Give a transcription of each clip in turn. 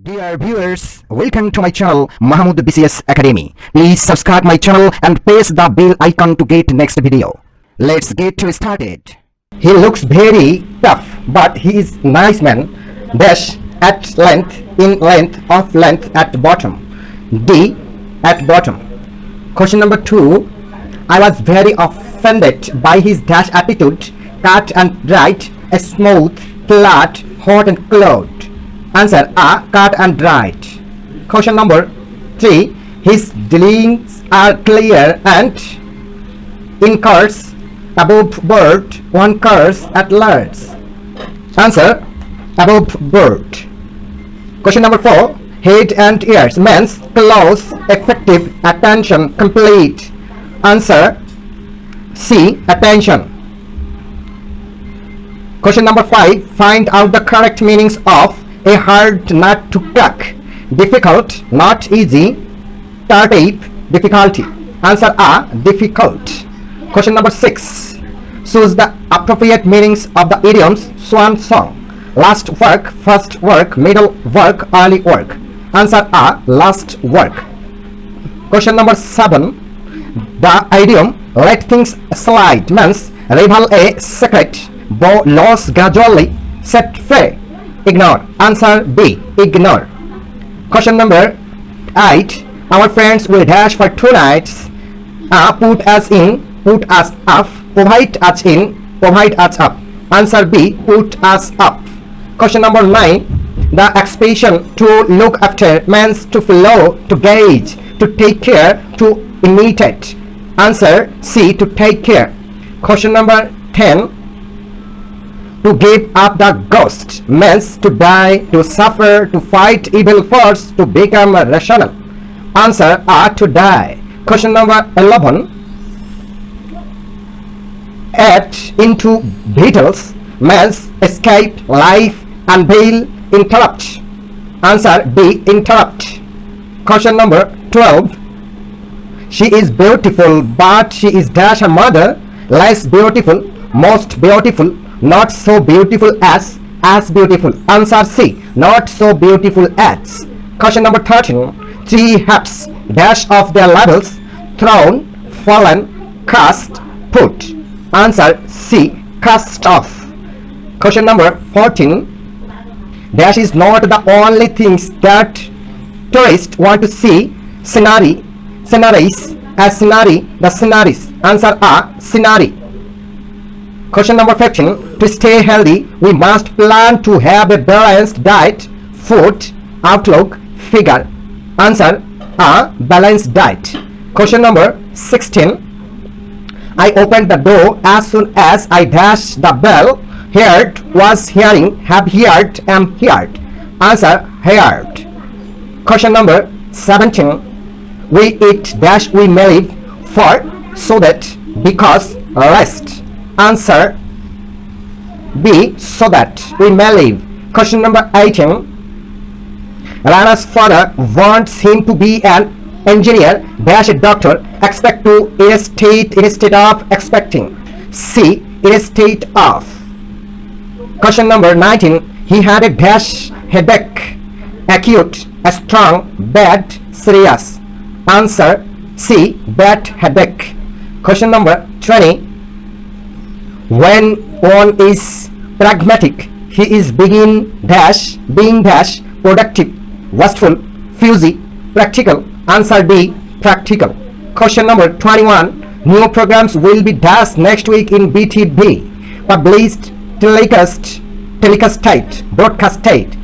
Dear viewers, welcome to my channel MAHAMUD BCS Academy. Please subscribe my channel and press the bell icon to get next video. Let's get started. He looks very tough, but he is nice man. Dash at length, in length, of length at bottom. D at bottom. Question number 2. I was very offended by his dash attitude, cut and right, smooth, flat, hot and cold. Answer A. Cut and right. Question number 3. His dealings are clear and in curse above board, one curse at large. Answer above board. Question number 4. Head and ears means close, effective, attention, complete. Answer C. Attention. Question number 5. Find out the correct meanings of a hard nut to crack. Difficult, not easy. Tartape, difficulty. Answer A. Difficult. Question number 6. Choose the appropriate meanings of the idioms swan song. Last work, first work, middle work, early work. Answer A. Last work. Question number 7. The idiom let things slide means reveal a secret, lose gradually, set free. Ignore. Answer B. Ignore. Question number 8. Our friends will dash for 2 nights. Put us in, put us up. Provide us in, provide us up. Answer B. Put us up. Question number 9. The expression to look after means to follow, to gauge, to take care, to imitate. Answer C. To take care. Question number 10. To give up the ghost means to die, to suffer, to fight evil force, to become rational. Answer A. To die. Question number 11. Add into Beatles means escape, life, unveil, interrupt. Answer B. Interrupt. Question number 12. She is beautiful, but she is dash her mother. Less beautiful, most beautiful, not so beautiful as beautiful. Answer C. Not so beautiful as. Question number 13. 3 hats dash off their levels, thrown, fallen, cast, put. Answer C. Cast off. Question number 14. Dash is not the only things that tourists want to see. Sceneries, as scenery, the sceneries. Answer A. Scenery. Question number 15. To stay healthy, we must plan to have a balanced diet, food, outlook, figure. Answer A. Balanced diet. Question number 16. I opened the door as soon as I dashed the bell. Heard, was hearing, have heard, am heard. Answer heard. Question number 17. We eat dash we may live for, so that, because, rest. Answer B. So that we may live. Question number 18. Rana's father wants him to be an engineer dash a doctor. Expect to instead of expecting. C. Instead of. Question number 19. He had a dash headache. Acute, strong, bad, serious. Answer C. Bad headache. Question number 20. When one is pragmatic, he is being dash, productive, wasteful, fusy, practical. Answer D. Practical. Question number 21. New programs will be dashed next week in BTV. Published, telecasted, broadcasted.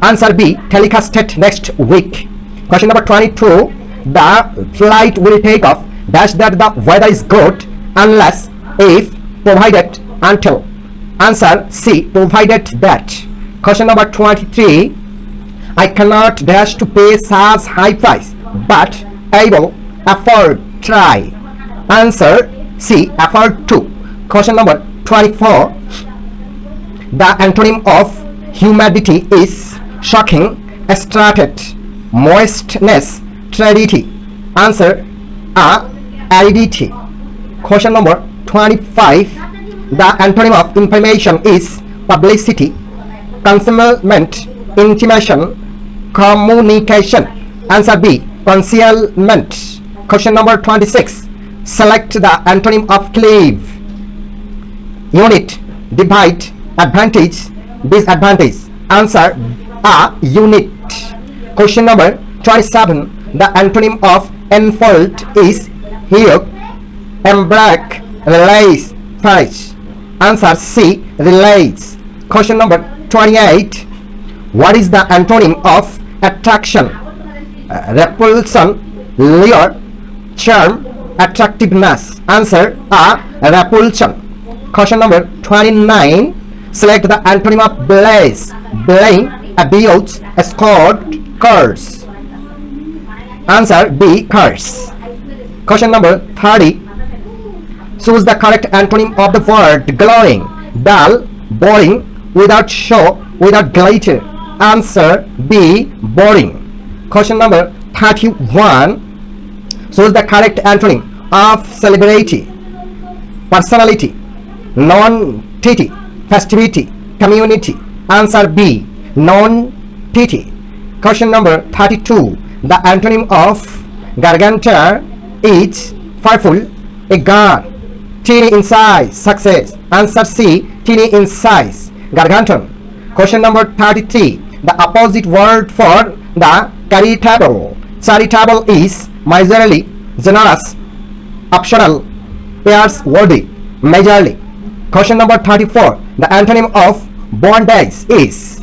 Answer B. Telecasted next week. Question number 22. The flight will take off dash that the weather is good unless, if, provided, until. Answer C. Provided that. Question number 23. I cannot dash to pay such high price, but able, afford, try. Answer C. Afford to. Question number 24. The antonym of humidity is shocking, strated, moistness, turbidity. Answer A. Aridity. Question number 25. The antonym of information is publicity, concealment, intimation, communication. Answer B. Concealment. Question number 26. Select the antonym of cleave. Unit, divide, advantage, disadvantage. Answer A. Unit. Question number 27. The antonym of enfold is yoke, embark, relays, fetch. Answer C. Relays. Question number 28. What is the antonym of attraction? Repulsion, lure, charm, attractiveness. Answer A. Repulsion. Question number 29. Select the antonym of blaze. Blame, abuse, escort, curse. Answer B. Curse. Question number 30. Choose the correct antonym of the word glowing. Dull, boring, without show, without glitter. Answer B. Boring. Question number 31. Choose the correct antonym of celebrity. Personality, non-titty, festivity, community. Answer B. Non-titty. Question number 32. The antonym of gargantua is fearful, a gun, teeny in size, success. Answer C. Teeny in size, gargantuan. Question number 33. The opposite word for the charitable. Charitable is miserly, generous, optional, worthy, majorly. Question number 34. The antonym of bondage is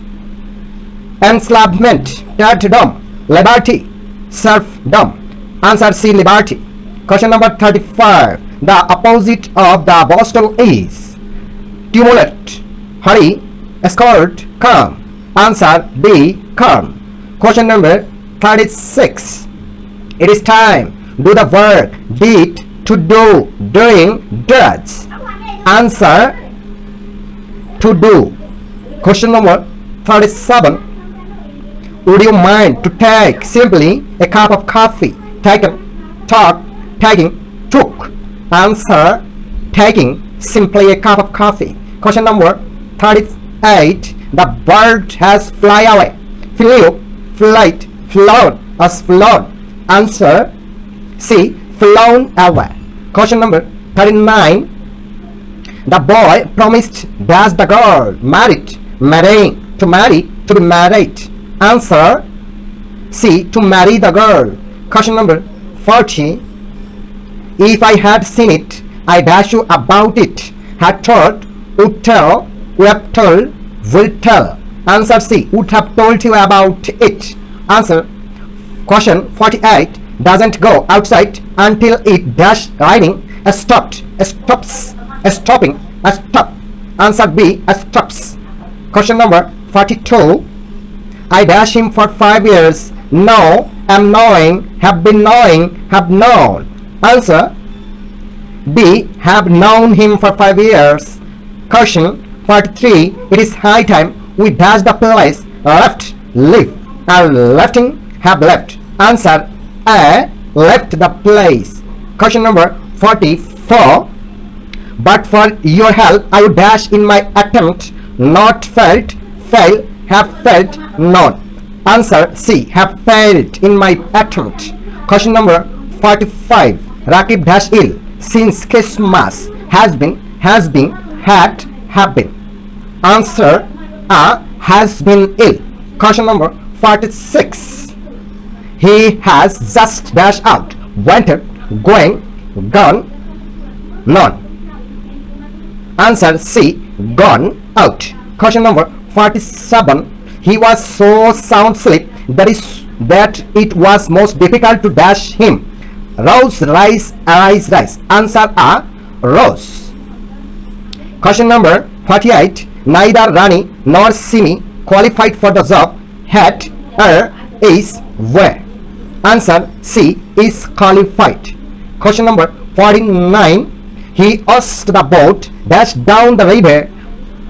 enslavement, serfdom, liberty, serfdom. Answer C. Liberty. Question number 35. The opposite of the boston is tumult, hurry, escort, calm. Answer B. Calm. Question number 36. It is time. Do the verb did, to do, doing, does. Answer to do. Question number 37. Would you mind to take simply a cup of coffee? Taken, talk, taking, took. Answer taking simply a cup of coffee. Question number 38. The bird has fly away. Flew, flight, flown, has flown. Answer C. Flown away. Question number 39. The boy promised dash the girl, married, marrying, to marry, to be married. Answer C. To marry the girl. Question number 40. If I had seen it, I dash you about it. Had told, would tell, would have told, will tell. Answer C. Would have told you about it. Answer question 48. Doesn't go outside until it dash riding, stopped, stops, stopping, stop. Answer B. Stops. Question number 42. I dash him for 5 years. Know, am knowing, have been knowing, have known. Answer B. Have known him for 5 years. Question 43. It is high time we dash the place. Left, leave, are lefting, have left. Answer A. Left the place. Question number 44. But for your help I would dash in my attempt. Not felt, fail, have felt, not. Answer C. Have failed in my attempt. Question number 45. Rakib dash ill since Christmas. Has been, had, have been. Answer A. Has been ill. Question number 46. He has just dash out. Wanted, going, gone, none. Answer C. Gone out. Question number 47. He was so sound asleep that it was most difficult to dash him. Rose, rise, arise, rise. Answer A. Rose. Question number 48. Neither Rani nor Simi qualified for the job. Had, is, were. Answer C. Is qualified. Question number 49. He asked the boat dash down the river.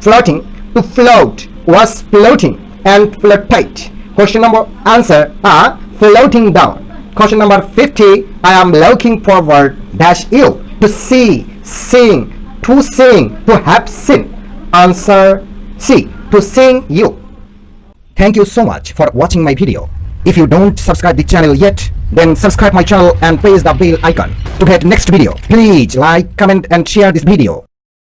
Floating, to float, was floating and floated. Question number answer A. Floating down. Question number 50. I am looking forward dash you to see, sing, to sing, to have seen. Answer C. To sing you. Thank you so much for watching my video. If you don't subscribe the channel yet, then subscribe my channel and press the bell icon to get next video. Please like, comment and share this video.